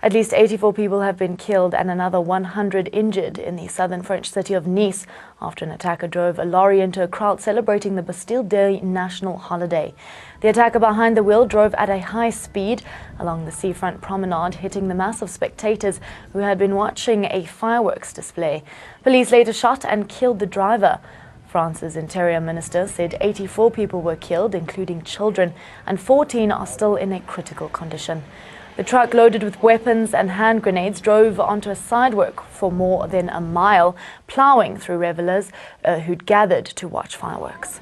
At least 84 people have been killed and another 100 injured in the southern French city of Nice after an attacker drove a lorry into a crowd celebrating the Bastille Day national holiday. The attacker behind the wheel drove at a high speed along the seafront promenade, hitting the mass of spectators who had been watching a fireworks display. Police later shot and killed the driver. France's Interior Minister said 84 people were killed, including children, and 14 are still in a critical condition. The truck loaded with weapons and hand grenades drove onto a sidewalk for more than a mile, ploughing through revelers who'd gathered to watch fireworks.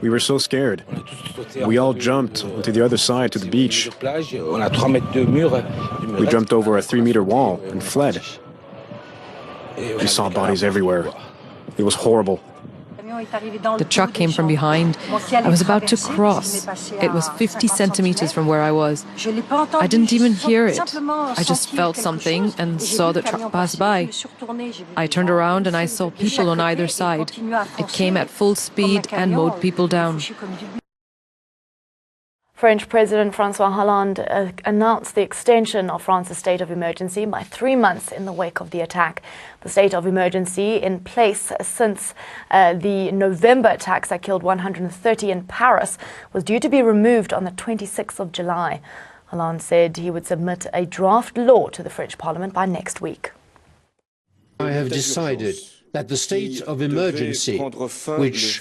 We were so scared. We all jumped to the other side to the beach. We jumped over a 3-meter wall and fled. We saw bodies everywhere. It was horrible. The truck came from behind. I was about to cross. It was 50 centimeters from where I was. I didn't even hear it. I just felt something and saw the truck pass by. I turned around and I saw people on either side. It came at full speed and mowed people down. French President François Hollande announced the extension of France's state of emergency by 3 months in the wake of the attack. The state of emergency in place since the November attacks that killed 130 in Paris was due to be removed on the 26th of July. Hollande said he would submit a draft law to the French Parliament by next week. I have decided that the state of emergency, which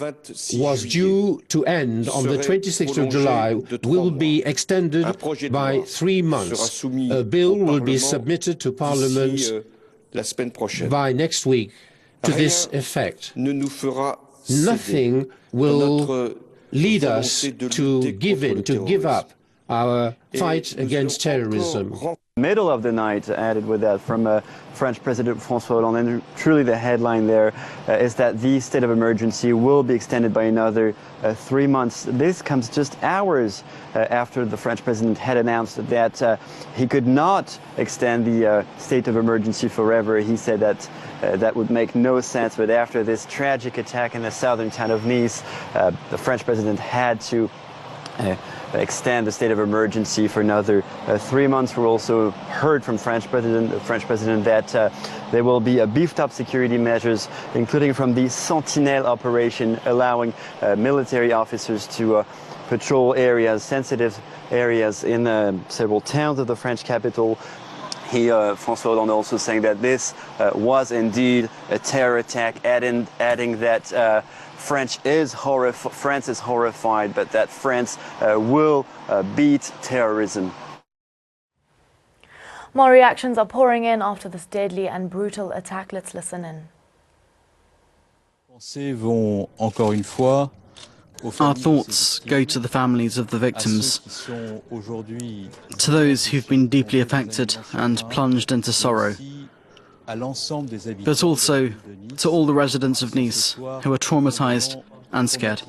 was due to end on the 26th of July, will be extended by 3 months. A bill will be submitted to Parliament by next week to this effect. Nothing will lead us to give up our fight against terrorism. Middle of the night, added with that from French President François Hollande, and truly the headline there is that the state of emergency will be extended by another 3 months. This comes just hours after the French president had announced that he could not extend the state of emergency forever. He said that that would make no sense, but after this tragic attack in the southern town of Nice, the French president had to extend the state of emergency for another 3 months. We also heard from French President that there will be beefed up security measures, including from the Sentinelle operation, allowing military officers to patrol areas, sensitive areas in several towns of the French capital. François Hollande also saying that this was indeed a terror attack, adding that France is horrified, but that France will beat terrorism. More reactions are pouring in after this deadly and brutal attack. Let's listen in. Our thoughts go to the families of the victims, to those who've been deeply affected and plunged into sorrow, but also to all the residents of Nice who are traumatized and scared.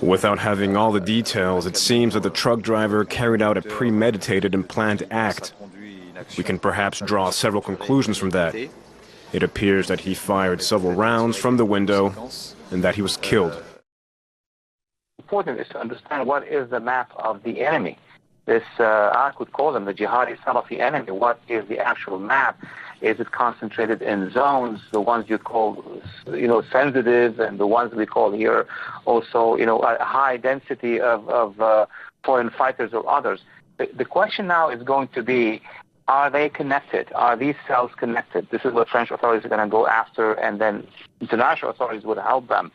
Without having all the details, it seems that the truck driver carried out a premeditated and planned act. We can perhaps draw several conclusions from that. It appears that he fired several rounds from the window and that he was killed. Important is to understand what is the map of the enemy. This, I could call them the jihadi Salafi enemy. What is the actual map? Is it concentrated in zones, the ones you call, sensitive, and the ones we call here also, a high density of foreign fighters or others? The question now is going to be, are they connected? Are these cells connected? This is what French authorities are going to go after, and then international authorities would help them.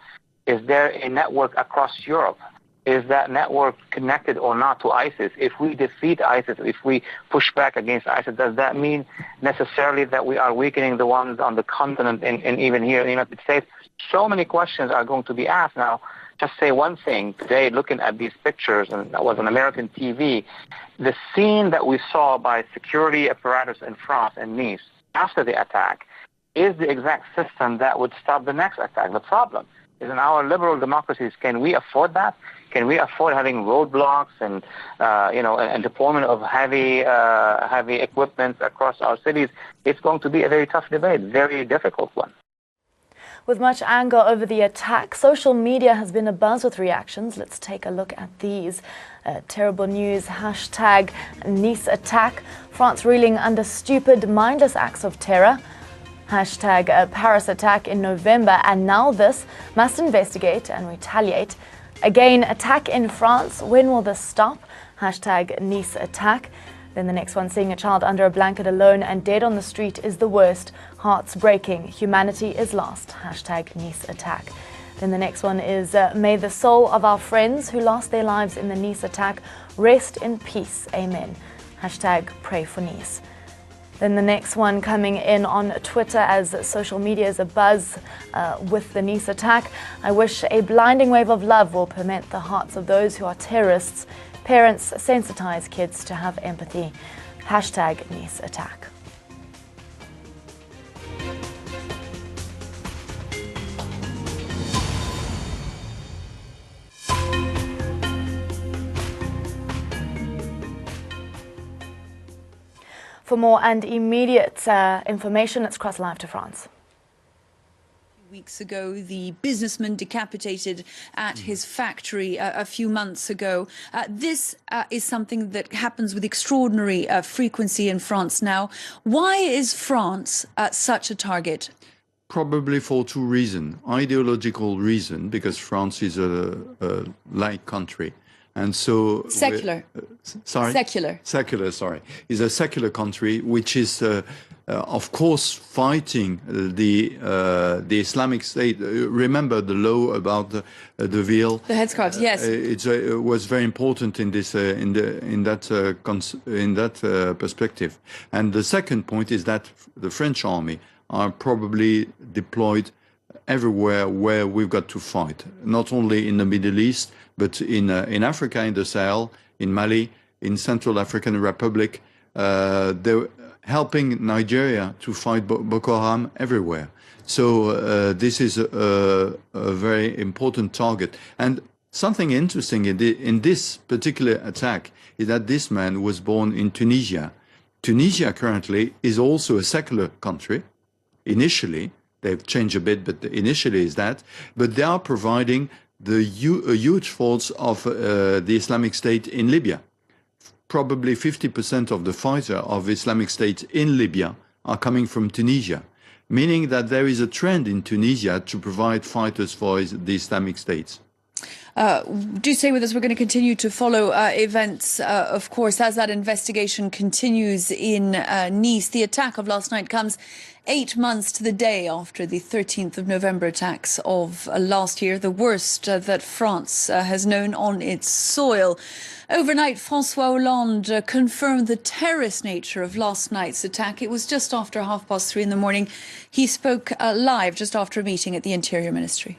Is there a network across Europe? Is that network connected or not to ISIS? If we defeat ISIS, if we push back against ISIS, does that mean necessarily that we are weakening the ones on the continent and even here in the United States? So many questions are going to be asked now. Just say one thing. Today, looking at these pictures, and that was on American TV, the scene that we saw by security apparatus in France and Nice after the attack is the exact system that would stop the next attack. The problem is in our liberal democracies, can we afford that? Can we afford having roadblocks and and deployment of heavy equipment across our cities? It's going to be a very tough debate, very difficult one. With much anger over the attack, social media has been abuzz with reactions. Let's take a look at these. Terrible news, hashtag Nice attack. France reeling under stupid, mindless acts of terror. Hashtag Paris attack in November. And now this, must investigate and retaliate. Again, attack in France. When will this stop? Hashtag Nice attack. Then the next one, seeing a child under a blanket alone and dead on the street is the worst. Hearts breaking. Humanity is lost. Hashtag Nice attack. Then the next one is, may the soul of our friends who lost their lives in the Nice attack rest in peace. Amen. Hashtag pray for Nice. Then the next one coming in on Twitter as social media is abuzz with the Nice attack. I wish a blinding wave of love will permit the hearts of those who are terrorists. Parents sensitize kids to have empathy. Hashtag Nice attack. For more and immediate information, let's cross live to France. Weeks ago, the businessman decapitated at his factory a few months ago. This is something that happens with extraordinary frequency in France now. Why is France such a target? Probably for two reasons. Ideological reason, because France is a laic country. And so secular. Secular, sorry. Is a secular country which is, of course, fighting the Islamic State. Remember the law about the veil. The headscarves, yes. It was very important in this in that perspective. And the second point is that the French army are probably deployed everywhere where we've got to fight, not only in the Middle East, but in Africa, in the Sahel, in Mali, in Central African Republic. They're helping Nigeria to fight Boko Haram everywhere. So this is a very important target. And something interesting in this particular attack is that this man was born in Tunisia. Tunisia currently is also a secular country, initially. They've changed a bit, but initially is that. But they are providing a huge force of the Islamic State in Libya. Probably 50% of the fighters of Islamic State in Libya are coming from Tunisia, meaning that there is a trend in Tunisia to provide fighters for the Islamic States. Do stay with us. We're going to continue to follow events, of course, as that investigation continues in Nice. The attack of last night comes 8 months to the day after the 13th of November attacks of last year, the worst that France has known on its soil. Overnight, François Hollande confirmed the terrorist nature of last night's attack. It was just after 3:30 in the morning. He spoke live just after a meeting at the Interior Ministry.